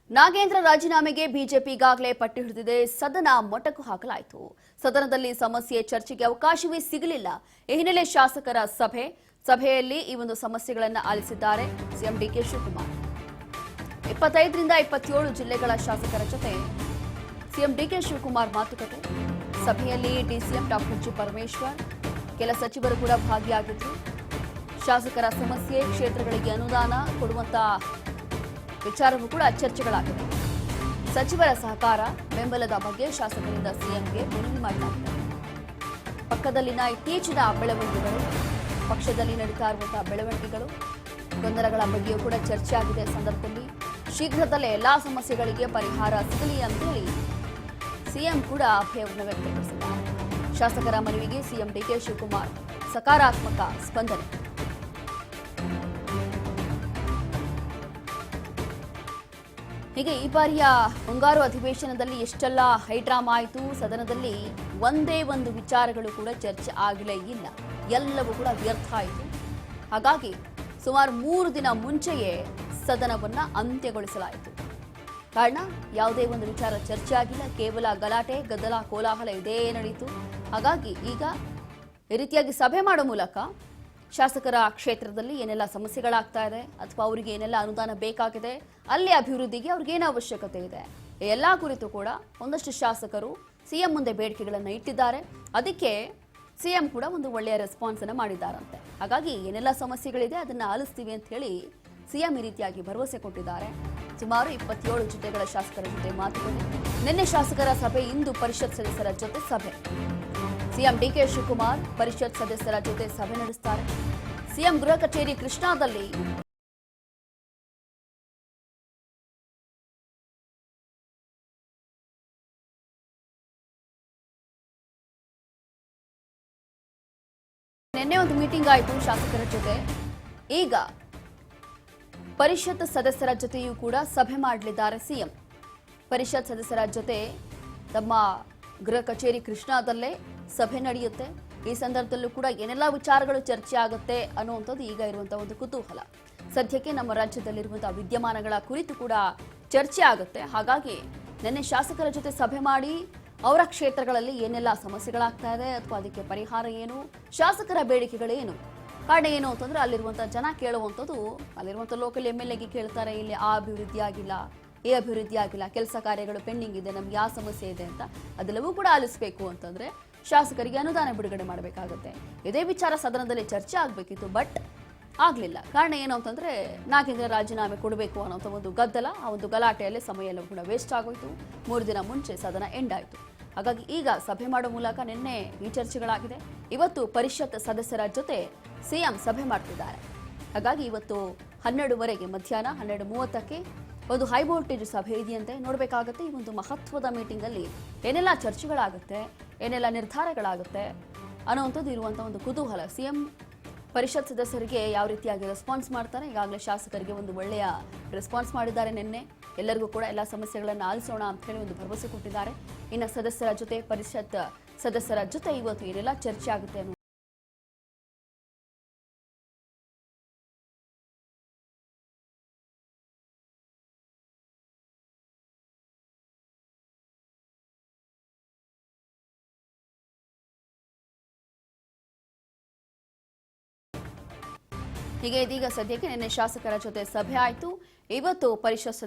ನಾಗೇಂದ್ರ ರಾಜೀನಾಮೆಗೆ ಬಿಜೆಪಿ ಈಗಾಗಲೇ ಪಟ್ಟಿ ಹಿಡಿದಿದೆ. ಸದನ ಮೊಟಕು ಹಾಕಲಾಯಿತು. ಸದನದಲ್ಲಿ ಸಮಸ್ಯೆ ಚರ್ಚೆಗೆ ಅವಕಾಶವೇ ಸಿಗಲಿಲ್ಲ. ಈ ಹಿನ್ನೆಲೆ ಶಾಸಕರ ಸಭೆಯಲ್ಲಿ ಈ ಒಂದು ಸಮಸ್ಯೆಗಳನ್ನು ಆಲಿಸಿದ್ದಾರೆ ಸಿಎಂ ಡಿಕೆ ಶಿವಕುಮಾರ್. 25 ರಿಂದ 27 ಜಿಲ್ಲೆಗಳ ಶಾಸಕರ ಜೊತೆ ಸಿಎಂ ಡಿಕೆ ಶಿವಕುಮಾರ್ ಮಾತುಕತೆ. ಸಭೆಯಲ್ಲಿ ಡಿಸಿಎಂ ಡಾಕ್ಟರ್ ಜಿ ಪರಮೇಶ್ವರ್, ಕೆಲ ಸಚಿವರು ಕೂಡ ಭಾಗಿಯಾಗಿದ್ದರು. ಶಾಸಕರ ಸಮಸ್ಯೆ, ಕ್ಷೇತ್ರಗಳಿಗೆ ಅನುದಾನ ಕೊಡುವಂತಹ ವಿಚಾರವೂ ಕೂಡ ಚರ್ಚೆಗಳಾಗಿದೆ. ಸಚಿವರ ಸಹಕಾರ, ಬೆಂಬಲದ ಬಗ್ಗೆ ಶಾಸಕರಿಂದ ಸಿಎಂಗೆ ಮನವಿ ಮಾಡಲಾಗಿದೆ. ಪಕ್ಕದಲ್ಲಿನ ಇತ್ತೀಚಿನ ಬೆಳವಣಿಗೆಗಳು, ಪಕ್ಷದಲ್ಲಿ ನಡೀತಾ ಇರುವಂತಹ ಬೆಳವಣಿಗೆಗಳು, ಗೊಂದಲಗಳ ಬಗ್ಗೆಯೂ ಕೂಡ ಚರ್ಚೆ ಆಗಿದೆ. ಸಂದರ್ಭದಲ್ಲಿ ಶೀಘ್ರದಲ್ಲೇ ಎಲ್ಲಾ ಸಮಸ್ಯೆಗಳಿಗೆ ಪರಿಹಾರ ಸಿಗಲಿ ಅಂತೇಳಿ ಸಿಎಂ ಕೂಡ ಅಭಯವನ್ನು ವ್ಯಕ್ತಪಡಿಸಿದ್ದಾರೆ. ಶಾಸಕರ ಮನವಿಗೆ ಸಿಎಂ ಡಿಕೆ ಶಿವಕುಮಾರ್ ಸಕಾರಾತ್ಮಕ ಸ್ಪಂದನೆ. ಹೀಗೆ ಈ ಬಾರಿಯ ಮುಂಗಾರು ಅಧಿವೇಶನದಲ್ಲಿ ಎಷ್ಟೆಲ್ಲ ಹೈಡ್ರಾಮಾ ಆಯಿತು. ಸದನದಲ್ಲಿ ಒಂದೇ ಒಂದು ವಿಚಾರಗಳು ಕೂಡ ಚರ್ಚೆ ಆಗಲೇ ಇಲ್ಲ. ಎಲ್ಲವೂ ಕೂಡ ವ್ಯರ್ಥ ಆಯಿತು. ಹಾಗಾಗಿ ಸುಮಾರು 3 ದಿನ ಮುಂಚೆಯೇ ಸದನವನ್ನ ಅಂತ್ಯಗೊಳಿಸಲಾಯಿತು. ಕಾರಣ ಯಾವುದೇ ಒಂದು ವಿಚಾರ ಚರ್ಚೆ ಆಗಿಲ್ಲ. ಕೇವಲ ಗಲಾಟೆ, ಗದ್ದಲ, ಕೋಲಾಹಲ ಇದೇ ನಡೆಯಿತು. ಹಾಗಾಗಿ ಈಗ ಈ ರೀತಿಯಾಗಿ ಸಭೆ ಮಾಡೋ ಮೂಲಕ ಶಾಸಕರ ಕ್ಷೇತ್ರದಲ್ಲಿ ಏನೆಲ್ಲ ಸಮಸ್ಯೆಗಳಾಗ್ತಾ ಇದೆ ಅಥವಾ ಅವರಿಗೆ ಏನೆಲ್ಲ ಅನುದಾನ ಬೇಕಾಗಿದೆ, ಅಲ್ಲಿ ಅಭಿವೃದ್ಧಿಗೆ ಅವ್ರಿಗೇನು ಅವಶ್ಯಕತೆ ಇದೆ, ಎಲ್ಲ ಕುರಿತು ಕೂಡ ಒಂದಷ್ಟು ಶಾಸಕರು ಸಿಎಂ ಮುಂದೆ ಬೇಡಿಕೆಗಳನ್ನು ಇಟ್ಟಿದ್ದಾರೆ. ಅದಕ್ಕೆ ಸಿಎಂ ಕೂಡ ಒಂದು ಒಳ್ಳೆಯ ರೆಸ್ಪಾನ್ಸ್ ಅನ್ನು ಮಾಡಿದ್ದಾರಂತೆ. ಹಾಗಾಗಿ ಏನೆಲ್ಲ ಸಮಸ್ಯೆಗಳಿದೆ ಅದನ್ನ ಆಲಿಸ್ತೀವಿ ಅಂತ ಹೇಳಿ ಸಿಎಂ ಈ ರೀತಿಯಾಗಿ ಭರವಸೆ ಕೊಟ್ಟಿದ್ದಾರೆ. ಸುಮಾರು 27 ಜಿಲ್ಲೆಗಳ ಶಾಸಕರ ಜೊತೆ ಮಾತುಕತೆ. ನಿನ್ನೆ ಶಾಸಕರ ಸಭೆ, ಇಂದು ಪರಿಷತ್ ಸದಸ್ಯರ ಜೊತೆ ಸಭೆ. ಸಿಎಂ ಡಿಕೆ ಶಿವಕುಮಾರ್ ಪರಿಷತ್ ಸದಸ್ಯರ ಜೊತೆ ಸಭೆ ನಡೆಸುತ್ತಾರೆ. ಸಿಎಂ ಗೃಹ ಕಚೇರಿ ಕೃಷ್ಣಾದಲ್ಲಿ ನಿನ್ನೆ ಒಂದು ಮೀಟಿಂಗ್ ಆಯಿತು ಶಾಸಕರ ಜೊತೆ. ಈಗ ಪರಿಷತ್ ಸದಸ್ಯರ ಜೊತೆಯೂ ಕೂಡ ಸಭೆ ಮಾಡಲಿದ್ದಾರೆ ಸಿಎಂ. ಪರಿಷತ್ ಸದಸ್ಯರ ಜೊತೆ ತಮ್ಮ ಗೃಹ ಕಚೇರಿ ಕೃಷ್ಣಾದಲ್ಲೇ ಸಭೆ ನಡೆಯುತ್ತೆ. ಈ ಸಂದರ್ಭದಲ್ಲೂ ಕೂಡ ಏನೆಲ್ಲ ವಿಚಾರಗಳು ಚರ್ಚೆ ಆಗುತ್ತೆ ಅನ್ನುವಂಥದ್ದು ಈಗ ಇರುವಂತಹ ಒಂದು ಕುತೂಹಲ. ಸದ್ಯಕ್ಕೆ ನಮ್ಮ ರಾಜ್ಯದಲ್ಲಿರುವಂತಹ ವಿದ್ಯಮಾನಗಳ ಕುರಿತು ಕೂಡ ಚರ್ಚೆ ಆಗುತ್ತೆ. ಹಾಗಾಗಿ ನಿನ್ನೆ ಶಾಸಕರ ಜೊತೆ ಸಭೆ ಮಾಡಿ ಅವರ ಕ್ಷೇತ್ರಗಳಲ್ಲಿ ಏನೆಲ್ಲ ಸಮಸ್ಯೆಗಳಾಗ್ತಾ ಇದೆ ಅಥವಾ ಅದಕ್ಕೆ ಪರಿಹಾರ ಏನು, ಶಾಸಕರ ಬೇಡಿಕೆಗಳೇನು, ಕಾರಣ ಏನು ಅಂತಂದ್ರೆ ಅಲ್ಲಿರುವಂತಹ ಜನ ಕೇಳುವಂಥದ್ದು, ಅಲ್ಲಿರುವಂತಹ ಲೋಕಲ್ MLAಗೆ ಕೇಳ್ತಾರೆ, ಇಲ್ಲಿ ಆ ಅಭಿವೃದ್ಧಿ ಆಗಿಲ್ಲ, ಈ ಅಭಿವೃದ್ಧಿ ಆಗಿಲ್ಲ, ಕೆಲಸ ಕಾರ್ಯಗಳು ಪೆಂಡಿಂಗ್ ಇದೆ, ನಮ್ಗೆ ಯಾವ ಸಮಸ್ಯೆ ಇದೆ ಅಂತ ಅದೆಲ್ಲವೂ ಕೂಡ ಆಲಿಸಬೇಕು ಅಂತಂದ್ರೆ ಶಾಸಕರಿಗೆ ಅನುದಾನ ಬಿಡುಗಡೆ ಮಾಡಬೇಕಾಗುತ್ತೆ. ಇದೇ ವಿಚಾರ ಸದನದಲ್ಲಿ ಚರ್ಚೆ ಆಗಬೇಕಿತ್ತು, ಬಟ್ ಆಗಲಿಲ್ಲ. ಕಾರಣ ಏನು ಅಂತಂದ್ರೆ ನಾಗೇಂದ್ರ ರಾಜೀನಾಮೆ ಕೊಡಬೇಕು ಅನ್ನೋಂಥ ಒಂದು ಗದ್ದಲ, ಆ ಒಂದು ಗಲಾಟೆಯಲ್ಲಿ ಸಮಯ ಎಲ್ಲ ಕೂಡ ವೇಸ್ಟ್ ಆಗೋಯ್ತು. 3 ದಿನ ಮುಂಚೆ ಸದನ ಎಂಡ್ ಆಯಿತು. ಹಾಗಾಗಿ ಈಗ ಸಭೆ ಮಾಡೋ ಮೂಲಕ ನಿನ್ನೆ ಈ ಚರ್ಚೆಗಳಾಗಿದೆ. ಇವತ್ತು ಪರಿಷತ್ ಸದಸ್ಯರ ಜೊತೆ ಸಿಎಂ ಸಭೆ ಮಾಡ್ತಿದ್ದಾರೆ. ಹಾಗಾಗಿ ಇವತ್ತು 12ವರೆಗೆ ಮಧ್ಯಾಹ್ನ 12:30ಕ್ಕೆ ಒಂದು ಹೈ ವೋಲ್ಟೇಜ್ ಸಭೆ ಇದೆಯಂತೆ. ನೋಡಬೇಕಾಗುತ್ತೆ ಈ ಒಂದು ಮಹತ್ವದ ಮೀಟಿಂಗ್ ಅಲ್ಲಿ ಏನೆಲ್ಲ ಚರ್ಚೆಗಳಾಗುತ್ತೆ, ಏನೆಲ್ಲ ನಿರ್ಧಾರಗಳಾಗುತ್ತೆ ಅನ್ನೋವಂಥದ್ದು ಇರುವಂಥ ಒಂದು ಕುತೂಹಲ. ಸಿಎಂ ಪರಿಷತ್ ಸದಸ್ಯರಿಗೆ ಯಾವ ರೀತಿಯಾಗಿ ರೆಸ್ಪಾನ್ಸ್ ಮಾಡ್ತಾರೆ. ಈಗಾಗಲೇ ಶಾಸಕರಿಗೆ ಒಂದು ಒಳ್ಳೆಯ ರೆಸ್ಪಾನ್ಸ್ ಮಾಡಿದ್ದಾರೆ. ನಿನ್ನೆ ಎಲ್ಲರಿಗೂ ಕೂಡ ಎಲ್ಲ ಸಮಸ್ಯೆಗಳನ್ನು ಆಲಿಸೋಣ ಅಂತ ಹೇಳಿ ಒಂದು ಭರವಸೆ ಕೊಟ್ಟಿದ್ದಾರೆ. ಇನ್ನು ಸದಸ್ಯರ ಜೊತೆ, ಪರಿಷತ್ ಸದಸ್ಯರ ಜೊತೆ ಇವತ್ತು ಏನೆಲ್ಲ ಚರ್ಚೆ ಆಗುತ್ತೆ ಅನ್ನೋ ಹೀಗೆ ಇದೀಗ ಸದ್ಯಕ್ಕೆ ನಿನ್ನೆ ಶಾಸಕರ ಜೊತೆ ಸಭೆ ಆಯಿತು. ಇವತ್ತು ಪರಿಷತ್